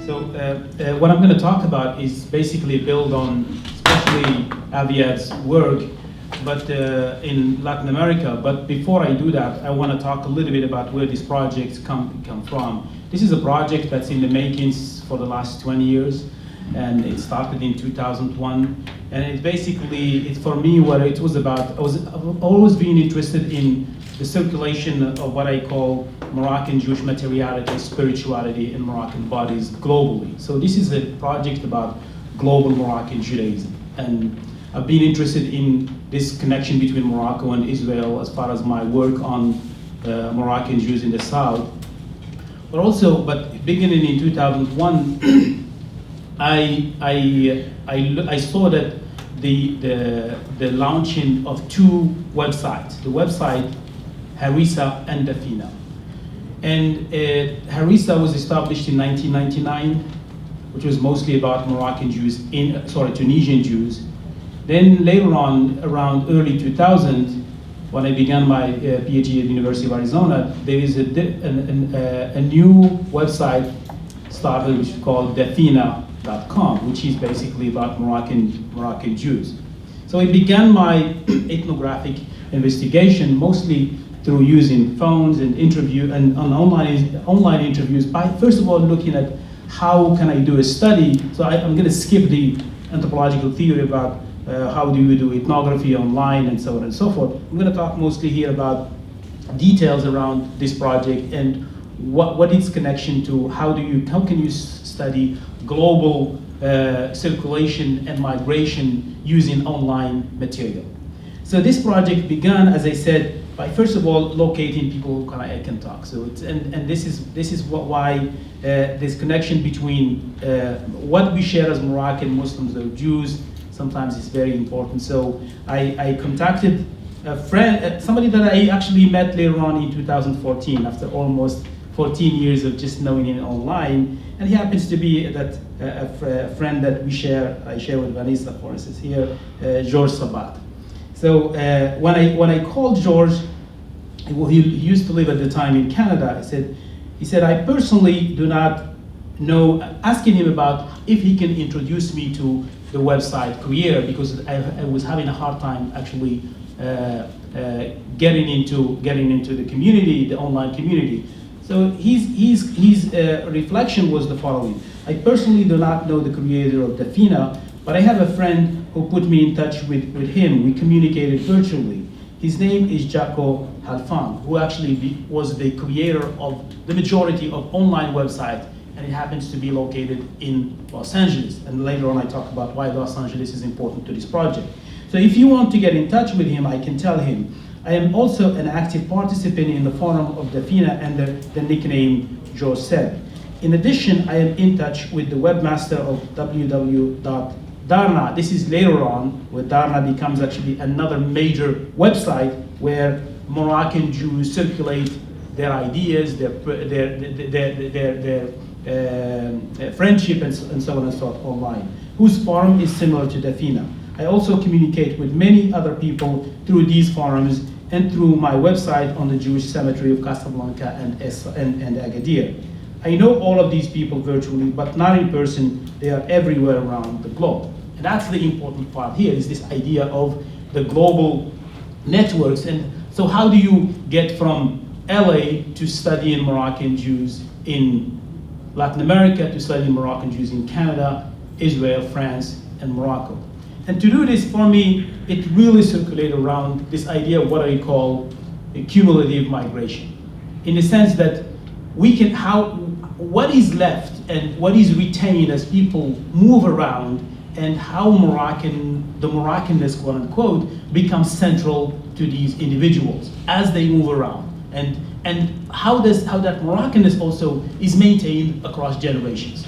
So what I'm going to talk about is basically build on especially Aviad's work, but in Latin America. But before I do that, I want to talk a little bit about where these projects come from. This is a project that's in the makings for the last 20 years, and it started in 2001. And it's basically, for me, what it was about, I've always been interested in the circulation of what I call Moroccan Jewish materiality, spirituality, and Moroccan bodies globally. So this is a project about global Moroccan Judaism. And I've been interested in this connection between Morocco and Israel as far as my work on Moroccan Jews in the South. But beginning in 2001, I saw that the launching of two websites, the website Harissa and Dafina. And Harissa was established in 1999, which was mostly about Moroccan Jews, Tunisian Jews. Then later on, around early 2000, when I began my PhD at the University of Arizona, there is a new website started which is called Dafina.com, which is basically about Moroccan Jews. So I began my ethnographic investigation mostly through using phones and online interviews by first of all looking at how can I do a study. So I'm going to skip the anthropological theory about how do you do ethnography online and so on and so forth. I'm going to talk mostly here about details around this project and what its connection to how can you study global circulation and migration using online material. So this project began, as I said, by first of all locating people who can talk. So this is why this connection between what we share as Moroccan Muslims or Jews sometimes is very important. So I contacted a friend, somebody that I actually met later on in 2014 after almost 14 years of just knowing him online, and he happens to be a friend that I share with Vanessa, for instance, here, George Sabat. So when I called George, he used to live at the time in Canada. He said, I personally do not know, asking him about if he can introduce me to the website Creator, because I was having a hard time actually getting into the community, the online community. So his reflection was the following. I personally do not know the creator of Dafina, but I have a friend who put me in touch with him. We communicated virtually. His name is Jaco Halfan, who actually was the creator of the majority of online websites, and it happens to be located in Los Angeles. And later on I talk about why Los Angeles is important to this project. So if you want to get in touch with him, I can tell him. I am also an active participant in the forum of Dafina under the nickname Joe Said. In addition, I am in touch with the webmaster of www.darna. This is later on, where Darna becomes actually another major website where Moroccan Jews circulate their ideas, their friendship, and so on and so forth online, whose forum is similar to Dafina. I also communicate with many other people through these forums and through my website on the Jewish cemetery of Casablanca and Agadir. I know all of these people virtually, but not in person. They are everywhere around the globe. And that's the important part here, is this idea of the global networks. And so how do you get from LA to studying Moroccan Jews in Latin America, to studying Moroccan Jews in Canada, Israel, France, and Morocco? And to do this, for me, it really circulated around this idea of what I call a cumulative migration, in the sense that what is left and what is retained as people move around, and how the Moroccanness, quote unquote, becomes central to these individuals as they move around, and how that Moroccanness also is maintained across generations.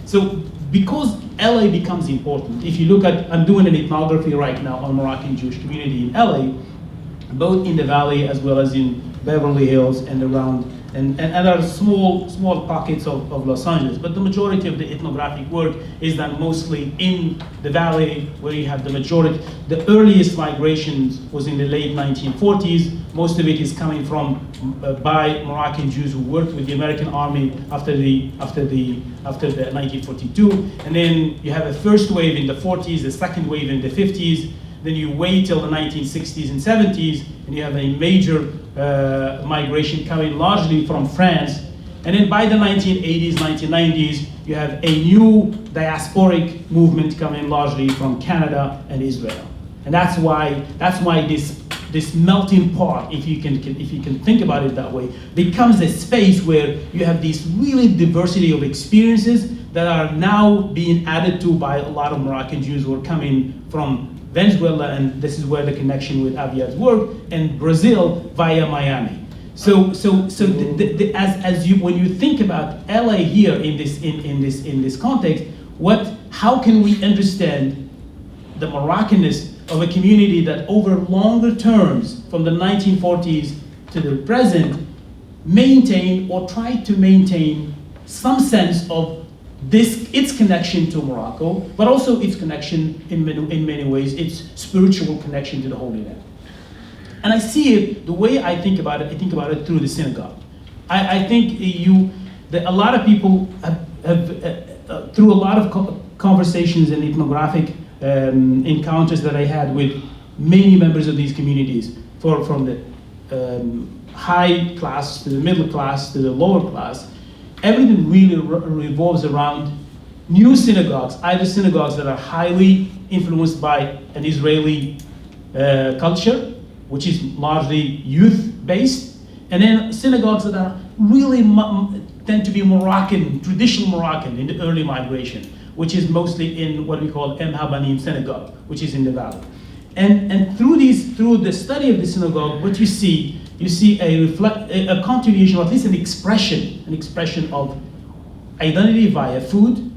So because LA becomes important, if you look at, I'm doing an ethnography right now on Moroccan Jewish community in LA, both in the Valley as well as in Beverly Hills and around, and there are small pockets of Los Angeles, but the majority of the ethnographic work is done mostly in the valley, where you have the majority. The earliest migrations was in the late 1940s. Most of it is coming from by Moroccan Jews who worked with the American army after the 1942, and then you have a first wave in the 40s, a second wave in the 50s. Then you wait till the 1960s and 70s, and you have a major migration coming largely from France. And then by the 1980s, 1990s, you have a new diasporic movement coming largely from Canada and Israel. And that's why this melting pot, if you can think about it that way, becomes a space where you have this really diversity of experiences that are now being added to by a lot of Moroccan Jews who are coming from Venezuela, and this is where the connection with Aviad's work, and Brazil via Miami. So when you think about LA here in this context, how can we understand the Moroccanness of a community that over longer terms, from the 1940s to the present, maintain or try to maintain some sense of its connection to Morocco, but also its connection in many ways, its spiritual connection to the Holy Land. And I see it, the way I think about it through the synagogue. I think a lot of people have through a lot of conversations and ethnographic encounters that I had with many members of these communities, from the high class to the middle class to the lower class, everything really revolves around new synagogues, either synagogues that are highly influenced by an Israeli culture, which is largely youth-based, and then synagogues that are really tend to be Moroccan, traditional Moroccan in the early migration, which is mostly in what we call Habanim synagogue, which is in the valley. And through the study of the synagogue, what you see a continuation, or at least an expression of identity via food,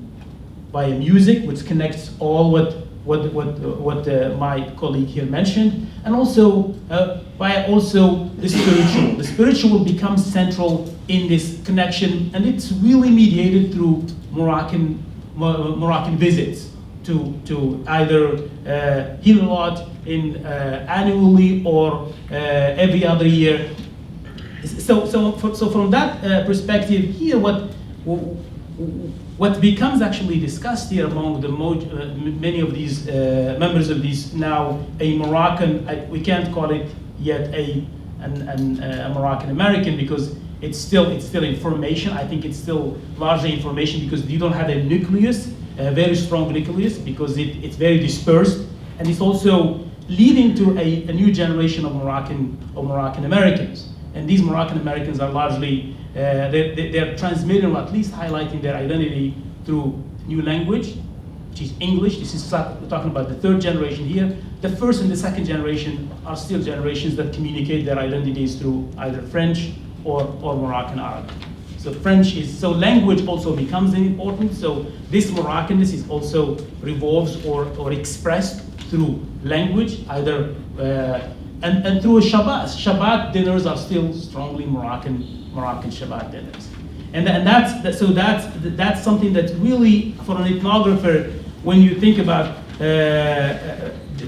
via music, which connects all what my colleague here mentioned, and also via the spiritual. The spiritual becomes central in this connection, and it's really mediated through Moroccan visits to either Hilot annually or every other year. So from that perspective here, what becomes actually discussed here among many of these members of these now a Moroccan, we can't call it yet a Moroccan American, because it's still information. I think it's still largely information, because you don't have a nucleus, a very strong nucleus, because it's very dispersed, and it's also leading to a new generation of Moroccan Americans. And these Moroccan Americans are largely they're transmitting, or at least highlighting, their identity through new language, which is English. We're talking about the third generation here. The first and the second generation are still generations that communicate their identities through either French or Moroccan Arabic. So language also becomes important. So this Moroccanness is also revolves or expressed through language, either and through a Shabbat. Shabbat dinners are still strongly Moroccan Shabbat dinners, and that's something that really, for an ethnographer, when you think about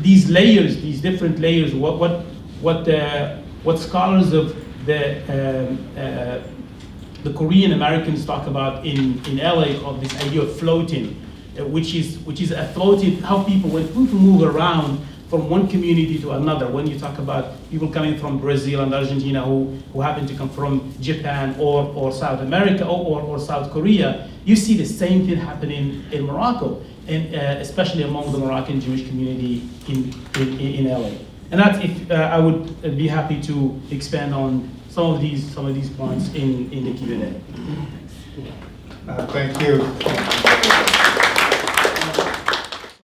these layers, these different layers, what scholars of the Korean Americans talk about in LA, called this idea of floating, which is a floating, when people move around from one community to another. When you talk about people coming from Brazil and Argentina who happen to come from Japan or South America or South Korea, you see the same thing happening in Morocco, and especially among the Moroccan Jewish community in LA. And that's I would be happy to expand on some of these points in the Q&A. Thank you.